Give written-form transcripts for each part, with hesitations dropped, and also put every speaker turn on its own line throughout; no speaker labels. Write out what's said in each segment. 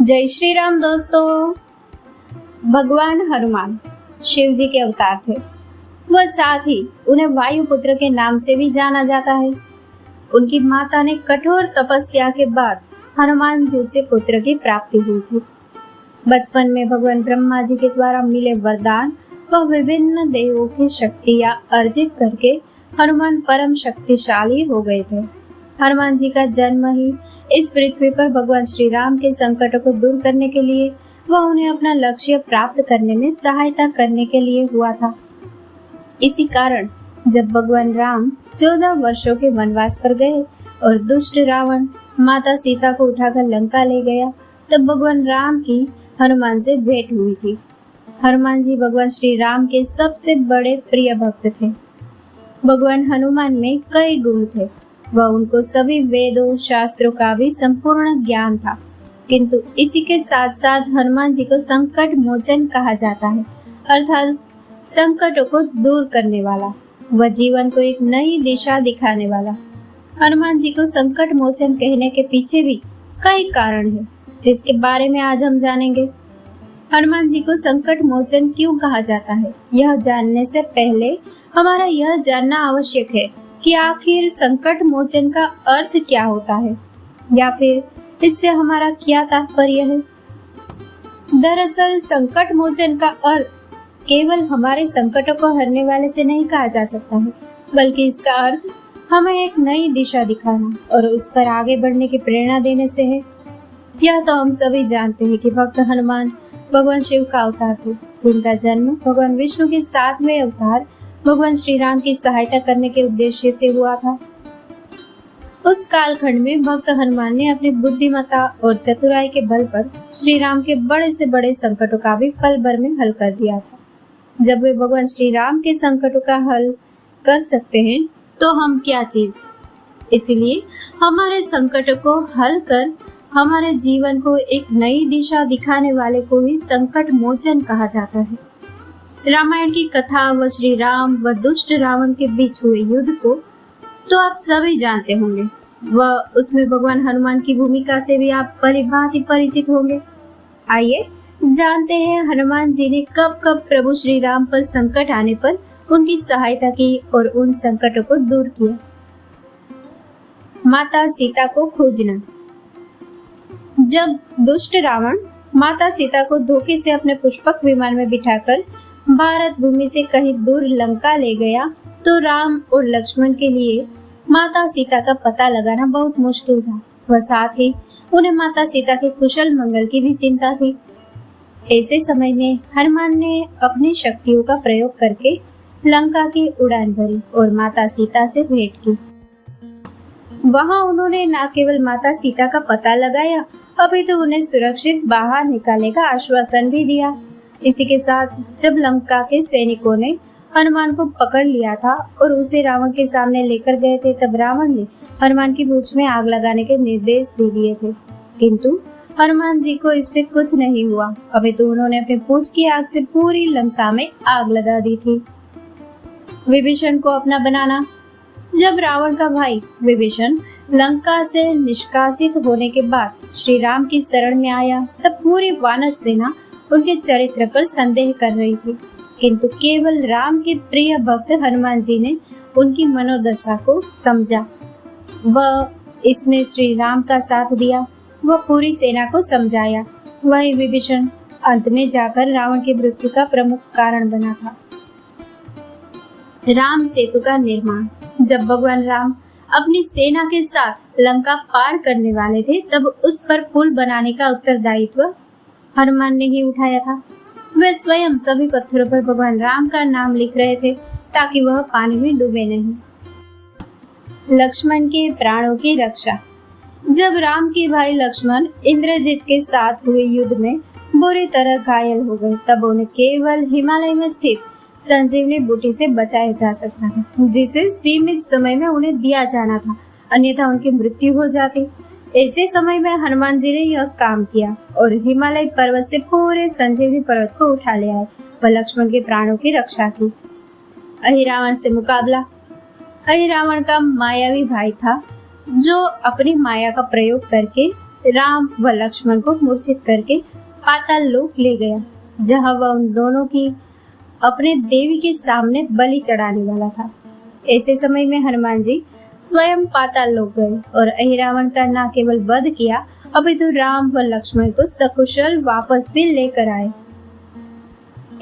जय श्री राम दोस्तों। भगवान हनुमान शिव जी के अवतार थे। वह साथ ही उन्हें वायुपुत्र के नाम से भी जाना जाता है। उनकी माता ने कठोर तपस्या के बाद हनुमान जी से पुत्र की प्राप्ति हुई थी। बचपन में भगवान ब्रह्मा जी के द्वारा मिले वरदान व विभिन्न देवों की शक्तियां अर्जित करके हनुमान परम शक्तिशाली हो गए थे। हनुमान जी का जन्म ही इस पृथ्वी पर भगवान श्री राम के संकटों को दूर करने के लिए व उन्हें अपना लक्ष्य प्राप्त करने में सहायता करने के लिए हुआ था। इसी कारण जब भगवान राम 14 वर्षों के वनवास पर गए और दुष्ट रावण माता सीता को उठाकर लंका ले गया, तब भगवान राम की हनुमान से भेंट हुई थी। हनुमान जी भगवान श्री राम के सबसे बड़े प्रिय भक्त थे। भगवान हनुमान में कई गुण थे व उनको सभी वेदों शास्त्रों का भी संपूर्ण ज्ञान था, किंतु इसी के साथ साथ हनुमान जी को संकट मोचन कहा जाता है, अर्थात संकटों को दूर करने वाला व जीवन को एक नई दिशा दिखाने वाला। हनुमान जी को संकट मोचन कहने के पीछे भी कई कारण हैं, जिसके बारे में आज हम जानेंगे। हनुमान जी को संकट मोचन क्यों कहा जाता है, यह जानने से पहले हमारा यह जानना आवश्यक है कि आखिर संकट मोचन का अर्थ क्या होता है, या फिर इससे हमारा क्या तात्पर्य है। दरअसल संकट मोचन का अर्थ केवल हमारे संकटों को हरने वाले से नहीं कहा जा सकता है, बल्कि इसका अर्थ हमें एक नई दिशा दिखाना और उस पर आगे बढ़ने की प्रेरणा देने से है। यह तो हम सभी जानते हैं कि भक्त हनुमान भगवान शिव का अवतार थे, जिनका जन्म भगवान विष्णु के 7वें अवतार भगवान श्री राम की सहायता करने के उद्देश्य से हुआ था। उस कालखंड में भक्त हनुमान ने अपनी बुद्धिमत्ता और चतुराई के बल पर श्री राम के बड़े से बड़े संकटों का भी पल भर में हल कर दिया था। जब वे भगवान श्री राम के संकटों का हल कर सकते हैं, तो हम क्या चीज। इसलिए हमारे संकटों को हल कर हमारे जीवन को एक नई दिशा दिखाने वाले को ही संकट मोचन कहा जाता है। रामायण की कथा व श्री राम व दुष्ट रावण के बीच हुए युद्ध को तो आप सभी जानते होंगे व उसमें भगवान हनुमान की भूमिका से भी आप भली-भांति परिचित होंगे। आइए जानते हैं हनुमान जी ने कब कब प्रभु श्री राम पर संकट आने पर उनकी सहायता की और उन संकटों को दूर किया। माता सीता को खोजना। जब दुष्ट रावण माता सीता को धोखे से अपने पुष्पक विमान में बिठाकर भारत भूमि से कहीं दूर लंका ले गया, तो राम और लक्ष्मण के लिए माता सीता का पता लगाना बहुत मुश्किल था। वह साथ ही उन्हें माता सीता के कुशल मंगल की भी चिंता थी। ऐसे समय में हनुमान ने अपनी शक्तियों का प्रयोग करके लंका की उड़ान भरी और माता सीता से भेंट की। वहां उन्होंने न केवल माता सीता का पता लगाया, अभी तो उन्हें सुरक्षित बाहर निकालने का आश्वासन भी दिया। इसी के साथ जब लंका के सैनिकों ने हनुमान को पकड़ लिया था और उसे रावण के सामने लेकर गए थे, तब रावण ने हनुमान की पूंछ में आग लगाने के निर्देश दे दिए थे, किंतु हनुमान जी को इससे कुछ नहीं हुआ। अभी तो उन्होंने अपने पूंछ की आग से पूरी लंका में आग लगा दी थी। विभीषण को अपना बनाना। जब रावण का भाई विभीषण लंका से निष्कासित होने के बाद श्री राम की शरण में आया, तब पूरी वानर सेना उनके चरित्र पर संदेह कर रही थी, किंतु केवल राम के प्रिय भक्त हनुमान जी ने उनकी मनोदशा को समझा व इसमें श्री राम का साथ दिया व पूरी सेना को समझाया। वही विभीषण अंत में जाकर रावण की मृत्यु का प्रमुख कारण बना था। राम सेतु का निर्माण। जब भगवान राम अपनी सेना के साथ लंका पार करने वाले थे, तब उस पर पुल बनाने का उत्तरदायित्व हनुमान ने ही उठाया था। वे स्वयं सभी पत्थरों पर भगवान राम का नाम लिख रहे थे, ताकि वह पानी में डूबे नहीं। लक्ष्मण के प्राणों की रक्षा। जब राम के भाई लक्ष्मण इंद्रजित के साथ हुए युद्ध में बुरी तरह घायल हो गए, तब उन्हें केवल हिमालय में स्थित संजीवनी बूटी से बचाया जा सकता था, जिसे सीमित समय में उन्हें दिया जाना था, अन्यथा उनकी मृत्यु हो जाती। ऐसे समय में हनुमान जी ने यह काम किया और हिमालय पर्वत से पूरे संजीवनी पर्वत को उठा ले आए व लक्ष्मण के प्राणों की रक्षा की। अहिरावण से मुकाबला। अहिरावण का मायावी भाई था, जो अपनी माया का प्रयोग करके राम व लक्ष्मण को मूर्छित करके पाताल लोक ले गया, जहां वह उन दोनों की अपने देवी के सामने बलि चढ़ाने वाला था। ऐसे समय में हनुमान जी स्वयं पाताल लोक गए और अहिरावण का न केवल वध किया, अपितु राम व लक्ष्मण को सकुशल वापस भी लेकर आए।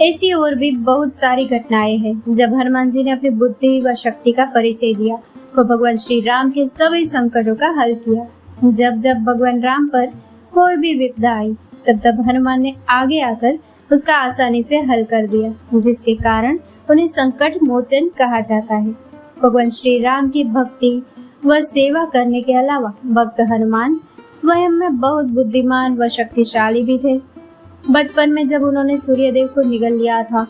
ऐसी और भी बहुत सारी घटनाएं हैं जब हनुमान जी ने अपनी बुद्धि व शक्ति का परिचय दिया व भगवान श्री राम के सभी संकटों का हल किया। जब जब भगवान राम पर कोई भी विपदा आई, तब तब हनुमान ने आगे आकर उसका आसानी से हल कर दिया, जिसके कारण उन्हें संकट मोचन कहा जाता है। भगवान श्री राम की भक्ति व सेवा करने के अलावा भक्त हनुमान स्वयं में बहुत बुद्धिमान व शक्तिशाली भी थे। बचपन में जब उन्होंने सूर्यदेव को निगल लिया था,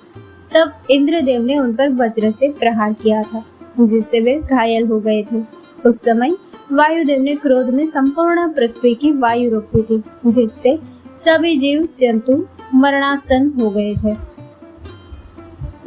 तब इंद्रदेव ने उन पर वज्र से प्रहार किया था, जिससे वे घायल हो गए थे। उस समय वायुदेव ने क्रोध में संपूर्ण पृथ्वी की वायु रोकी थी, जिससे सभी जीव जंतु मरणासन हो गए थे।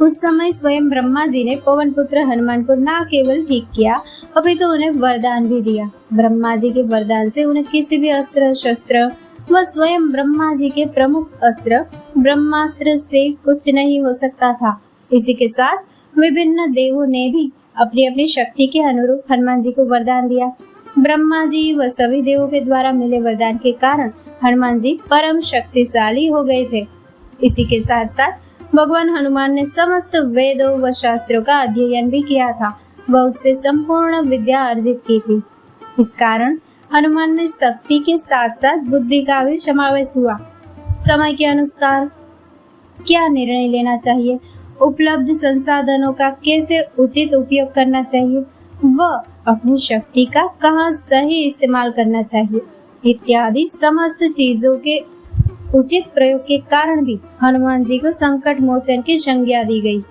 उस समय स्वयं ब्रह्मा जी ने पवन पुत्र हनुमान को न केवल ठीक किया, अभी तो उन्हें वरदान भी दिया। ब्रह्मा जी के वरदान से उन्हें किसी भी अस्त्र शस्त्र व स्वयं ब्रह्मा जी के प्रमुख अस्त्र ब्रह्मास्त्र से कुछ नहीं हो सकता था। इसी के साथ विभिन्न देवों ने भी अपनी अपनी शक्ति के अनुरूप हनुमान जी को वरदान दिया। ब्रह्मा जी व सभी देवों के द्वारा मिले वरदान के कारण हनुमान जी परम शक्तिशाली हो गए थे। इसी के साथ साथ भगवान हनुमान ने समस्त वेदों व शास्त्रों का अध्ययन भी किया था व उससे संपूर्ण विद्या अर्जित की थी। इस कारण हनुमान में शक्ति के साथ साथ बुद्धि का भी समावेश हुआ। समय के अनुसार क्या निर्णय लेना चाहिए, उपलब्ध संसाधनों का कैसे उचित उपयोग करना चाहिए व अपनी शक्ति का कहाँ सही इस्तेमाल करना चाहिए इत्यादि समस्त चीजों के उचित प्रयोग के कारण भी हनुमान जी को संकट मोचन की संज्ञा दी गई।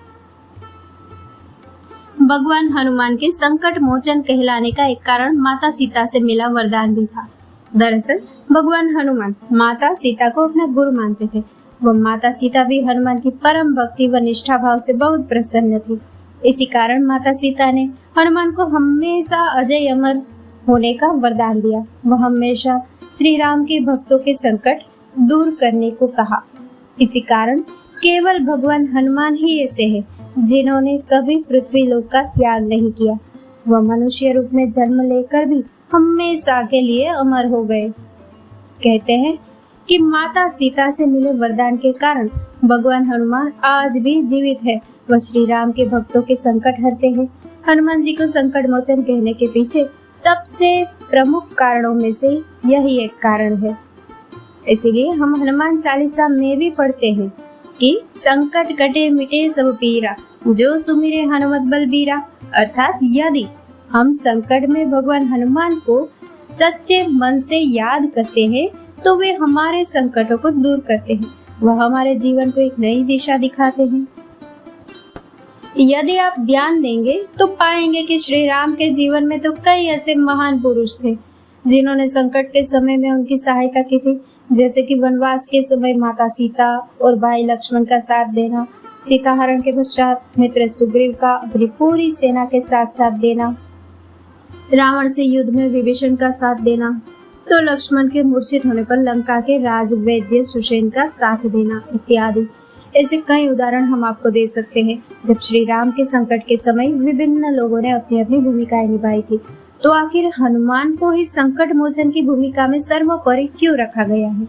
भगवान हनुमान के संकट मोचन कहलाने का एक कारण माता सीता से मिला वरदान भी था। दरअसल भगवान हनुमान माता सीता को अपना गुरु मानते थे। वह माता सीता भी हनुमान की परम भक्ति व निष्ठा भाव से बहुत प्रसन्न थी। इसी कारण माता सीता ने हनुमान को हमेशा अजय अमर होने का वरदान दिया। वह हमेशा श्री राम के भक्तों के संकट दूर करने को कहा। इसी कारण केवल भगवान हनुमान ही ऐसे हैं जिन्होंने कभी पृथ्वी लोक का त्याग नहीं किया। वह मनुष्य रूप में जन्म लेकर भी हमेशा के लिए अमर हो गए। कहते हैं कि माता सीता से मिले वरदान के कारण भगवान हनुमान आज भी जीवित है। वह श्री राम के भक्तों के संकट हरते हैं। हनुमान जी को संकट मोचन कहने के पीछे सबसे प्रमुख कारणों में से यही एक कारण है। इसीलिए हम हनुमान चालीसा में भी पढ़ते हैं कि संकट कटे मिटे सब पीरा, जो सुमिरे हनुमत बलबीरा। अर्थात यदि हम संकट में भगवान हनुमान को सच्चे मन से याद करते हैं तो वे हमारे संकटों को दूर करते हैं। वह हमारे जीवन को एक नई दिशा दिखाते हैं। यदि आप ध्यान देंगे तो पाएंगे कि श्री राम के जीवन में तो कई ऐसे महान पुरुष थे जिन्होंने संकट के समय में उनकी सहायता की थी, जैसे कि वनवास के समय माता सीता और भाई लक्ष्मण का साथ देना, सीता हरण के पश्चात मित्र सुग्रीव का अपनी पूरी सेना के साथ साथ देना, रावण से युद्ध में विभीषण का साथ देना, तो लक्ष्मण के मूर्छित होने पर लंका के राजवैद्य सुषेण का साथ देना इत्यादि। ऐसे कई उदाहरण हम आपको दे सकते हैं। जब श्री राम के संकट के समय विभिन्न लोगों ने अपनी अपनी भूमिकाएं निभाई थी, तो आखिर हनुमान को ही संकट मोचन की भूमिका में सर्वोपरि क्यों रखा गया है?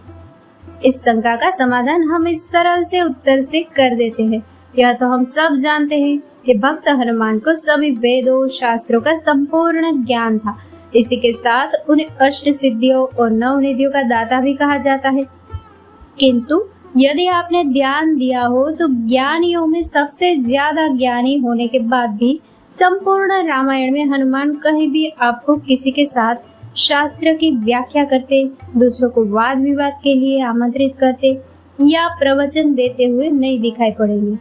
इस शंका का समाधान हम इस सरल से उत्तर से कर देते हैं। यह तो हम सब जानते हैं कि भक्त हनुमान को सभी वेदों शास्त्रों का संपूर्ण ज्ञान था। इसी के साथ उन्हें अष्ट सिद्धियों और नव निधियों का दाता भी कहा जाता है। किंतु यदि आपने ध्यान दिया हो तो ज्ञानियों में सबसे ज्यादा ज्ञानी होने के बाद भी संपूर्ण रामायण में हनुमान कहीं भी आपको किसी के साथ शास्त्र की व्याख्या करते, दूसरों को वाद विवाद के लिए आमंत्रित करते या प्रवचन देते हुए नहीं दिखाई पड़ेंगे।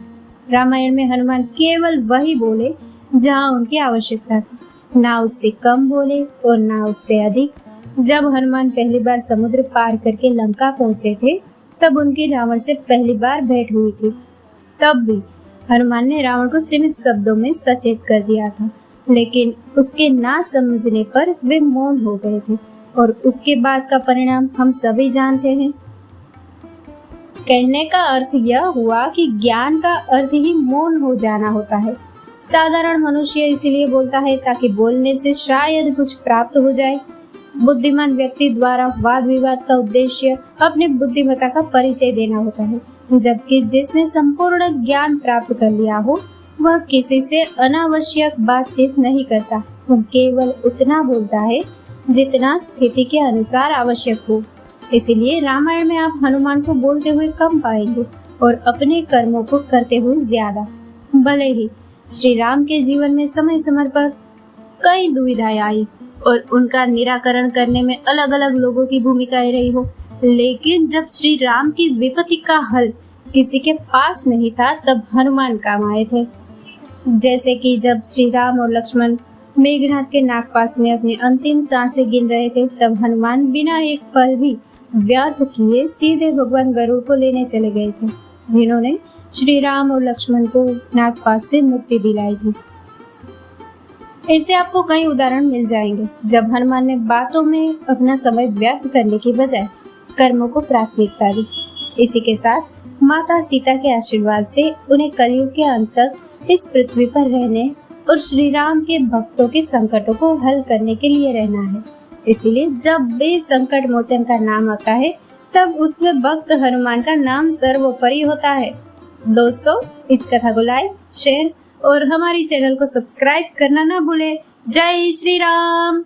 रामायण में हनुमान केवल वही बोले जहाँ उनकी आवश्यकता थी, ना उससे कम बोले और ना उससे अधिक। जब हनुमान पहली बार समुद्र पार करके लंका पहुंचे थे, तब उनकी रावण से पहली बार भेंट हुई थी। तब भी हनुमान ने रावण को सीमित शब्दों में सचेत कर दिया था, लेकिन उसके ना समझने पर वे मौन हो गए थे। और उसके बाद का परिणाम हम सभी जानते हैं। कहने का अर्थ यह हुआ कि ज्ञान का अर्थ ही मौन हो जाना होता है। साधारण मनुष्य इसीलिए बोलता है ताकि बोलने से शायद कुछ प्राप्त हो जाए। बुद्धिमान व्यक्ति द्वारा वाद विवाद का उद्देश्य अपने बुद्धिमत्ता का परिचय देना होता है, जबकि जिसने संपूर्ण ज्ञान प्राप्त कर लिया हो वह किसी से अनावश्यक बातचीत नहीं करता। वह केवल उतना बोलता है जितना स्थिति के अनुसार आवश्यक हो। इसीलिए रामायण में आप हनुमान को बोलते हुए कम पाएंगे और अपने कर्मों को करते हुए ज्यादा। भले ही श्री राम के जीवन में समय समय पर कई दुविधाएं आई और उनका निराकरण करने में अलग अलग लोगों की भूमिकाएं रही हो, लेकिन जब श्री राम की विपत्ति का हल किसी के पास नहीं था तब हनुमान काम आए थे। जैसे कि जब श्री राम और लक्ष्मण मेघनाथ के नागपास में अपनी अंतिम सांसें गिन रहे थे, तब हनुमान बिना एक पल भी व्यर्थ किए सीधे भगवान गरुड़ को लेने चले गए थे, जिन्होंने श्री राम और लक्ष्मण को नागपास से मुक्ति दिलाई थी। ऐसे आपको कई उदाहरण मिल जाएंगे जब हनुमान ने बातों में अपना समय व्यर्थ करने की बजाय कर्मों को प्राथमिकता दी। इसी के साथ माता सीता के आशीर्वाद से उन्हें कलयुग के अंत तक इस पृथ्वी पर रहने और श्री राम के भक्तों के संकटों को हल करने के लिए रहना है। इसीलिए जब भी संकट मोचन का नाम आता है तब उसमें भक्त हनुमान का नाम सर्वोपरि होता है। दोस्तों, इस कथा को लाइक, शेयर और हमारी चैनल को सब्सक्राइब करना ना भूले। जय श्री राम।